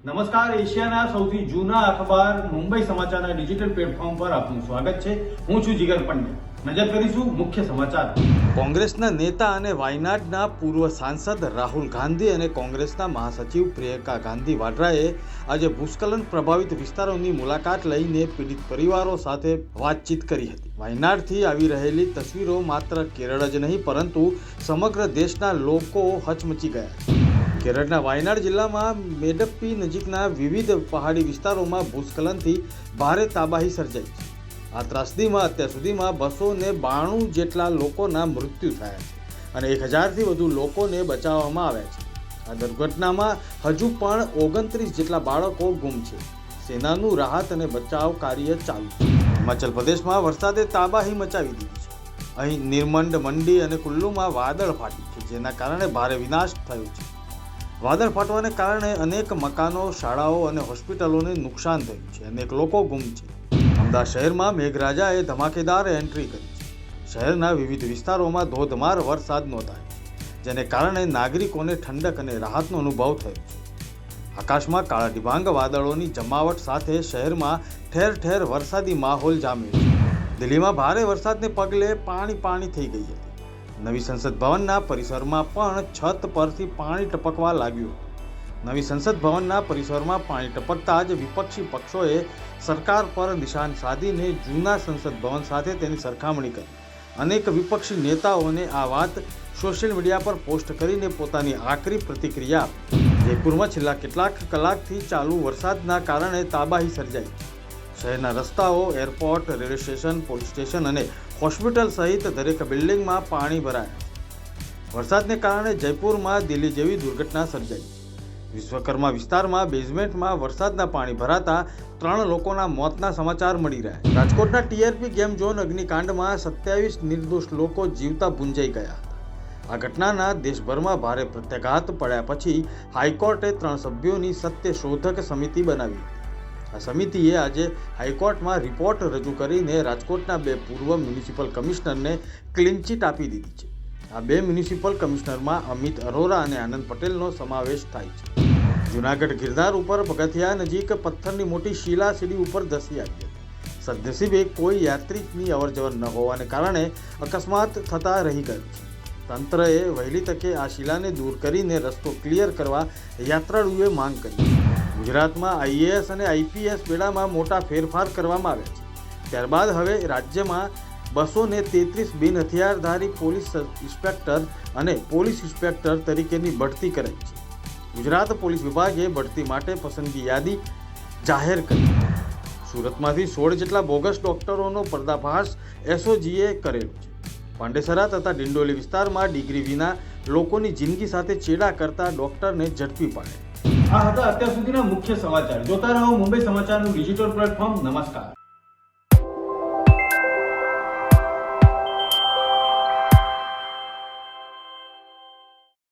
નમસ્કાર, એશિયાના સૌથી જૂના અખબાર મુંબઈ સમાચારના ડિજિટલ પ્લેટફોર્મ પર આપનું સ્વાગત છે. હું છું જીગર પંડ્યા. નજર કરીશું મુખ્ય સમાચાર. કોંગ્રેસના નેતા અને વાયનાડના પૂર્વ સાંસદ રાહુલ ગાંધી અને કોંગ્રેસના મહાસચિવ પ્રિયંકા ગાંધી વાડ્રાએ આજે ભૂસ્ખલન પ્રભાવિત વિસ્તારોની મુલાકાત લઈને પીડિત પરિવારો સાથે વાતચીત કરી હતી. વાયનાડથી આવી રહેલી તસવીરો માત્ર કેરળ જ નહીં પરંતુ સમગ્ર દેશના લોકો હચમચી ગયા. કેરળના વાયનાડ જિલ્લામાં મેડપ્પી નજીકના વિવિધ પહાડી વિસ્તારોમાં ભૂસ્ખલનથી ભારે તબાહી સર્જાઈ છે. આ ત્રાસદીમાં અત્યાર સુધીમાં 292 જેટલા લોકોના મૃત્યુ થયા છે અને 1000થી વધુ લોકોને બચાવવામાં આવ્યા છે. આ દુર્ઘટનામાં હજુ પણ 29 જેટલા બાળકો ગુમ છે. સેનાનું રાહત અને બચાવ કાર્ય ચાલુ છે. હિમાચલ પ્રદેશમાં વરસાદે તબાહી મચાવી દીધી છે. અહીં નિર્મંડ, મંડી અને કુલ્લુમાં વાદળ ફાટ્યું છે, જેના કારણે ભારે વિનાશ થયો છે. વાદળ ફાટવાને કારણે અનેક મકાનો, શાળાઓ અને હોસ્પિટલોને નુકસાન થયું છે. અનેક લોકો ગુમ છે. અમદાવાદ શહેરમાં મેઘરાજાએ ધમાકેદાર એન્ટ્રી કરી છે. શહેરના વિવિધ વિસ્તારોમાં ધોધમાર વરસાદ નોંધાયો, જેને કારણે નાગરિકોને ઠંડક અને રાહતનો અનુભવ થયો છે. આકાશમાં કાળા ડિબાંગ વાદળોની જમાવટ સાથે શહેરમાં ઠેર ઠેર વરસાદી માહોલ જામ્યો છે. દિલ્હીમાં ભારે વરસાદને પગલે પાણી થઈ ગઈ હતી. નવી સંસદ ભવનના પરિસરમાં પણ છત પરથી પાણી ટપકવા લાગ્યું. નવી સંસદ ભવનના પરિસરમાં પાણી ટપકતા જ વિપક્ષી પક્ષોએ સરકાર પર નિશાન સાધીને જૂના સંસદ ભવન સાથે તેની સરખામણી કરી. અનેક વિપક્ષી નેતાઓને આ વાત સોશિયલ મીડિયા પર પોસ્ટ કરીને પોતાની આકરી પ્રતિક્રિયા આપી. જયપુરમાં છેલ્લા કેટલાક કલાકથી ચાલુ વરસાદના કારણે તબાહી સર્જાઈ. શહેરના રસ્તાઓ, airport, railway station, police station અને હોસ્પિટલ સહિત દરેક બિલ્ડિંગમાં પાણી ભરાયા. વરસાદને કારણે જયપુરમાં દિલ્હી જેવી દુર્ઘટના સર્જાઈ. વિશ્વકર્મા વિસ્તારમાં બેઝમેન્ટમાં વરસાદના પાણી ભરાતા 3 લોકોના મોતના સમાચાર મળી રહ્યા. રાજકોટના ટીઆરપી ગેમ ઝોન અગ્નિકાંડમાં 27 નિર્દોષ લોકો જીવતા ભૂંજાઈ ગયા હતા. આ ઘટનાના દેશભરમાં ભારે પ્રત્યાઘાત પડ્યા પછી હાઈકોર્ટે 3 સભ્યોની સત્યશોધક સમિતિ બનાવી. આ સમિતિએ આજે હાઈકોર્ટમાં રિપોર્ટ રજૂ કરીને રાજકોટના 2 પૂર્વ મ્યુનિસિપલ કમિશનરને ક્લીન ચીટ આપી દીધી છે. આ 2 મ્યુનિસિપલ કમિશનરમાં અમિત અરોરા અને આનંદ પટેલનો સમાવેશ થાય છે. જૂનાગઢ ગિરનાર ઉપર પગથિયા નજીક પથ્થરની મોટી શિલા સીડી ઉપર ધસી આવી હતી. સદનસીબે કોઈ યાત્રિકની અવરજવર ન હોવાને કારણે અકસ્માત થતા રહી ગયો છે. તંત્રએ વહેલી તકે આ શિલાને દૂર કરીને રસ્તો ક્લિયર કરવા યાત્રાળુઓએ માંગ કરી. ગુજરાતમાં આઈએએસ અને આઈપીએસ બેડામાં મોટા ફેરફાર કરવામાં આવ્યા છે. ત્યારબાદ હવે રાજ્યમાં 233 બિન હથિયારધારી પોલીસ ઇન્સ્પેક્ટર અને પોલીસ ઇન્સ્પેક્ટર તરીકેની બઢતી કરાઈ છે. ગુજરાત પોલીસ વિભાગે બઢતી માટે પસંદગી યાદી જાહેર કરી. સુરતમાંથી 16 જેટલા બોગસ ડોક્ટરોનો પર્દાફાશ એસઓજીએ કરેલો છે. પાંડેસરા તથા ડિંડોલી વિસ્તારમાં ડિગ્રી વિના લોકોની જિંદગી સાથે ચેડા કરતા ડોક્ટરને ઝડપી પાડે. આ હતા અત્યાર સુધીના મુખ્ય સમાચાર. જોતા રહો મુંબઈ સમાચારનું ડિજિટલ પ્લેટફોર્મ. નમસ્કાર.